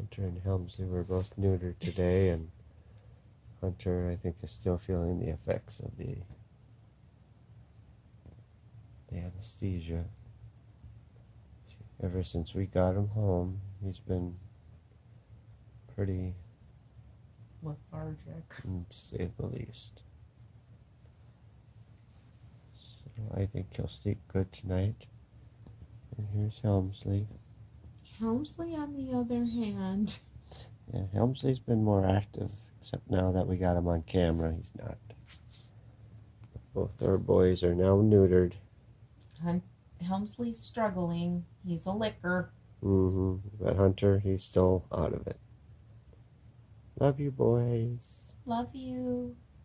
Hunter and Helmsley were both neutered today, and Hunter, I think, is still feeling the effects of the anesthesia. Ever since we got him home, he's been pretty lethargic, to say the least. So I think he'll sleep good tonight. And here's Helmsley. Helmsley, on the other hand, Yeah, Helmsley's been more active, except now that we got him on camera, he's not. Both our boys are now neutered. Helmsley's struggling. He's a licker. But Hunter, he's still out of it. Love you, boys. Love you.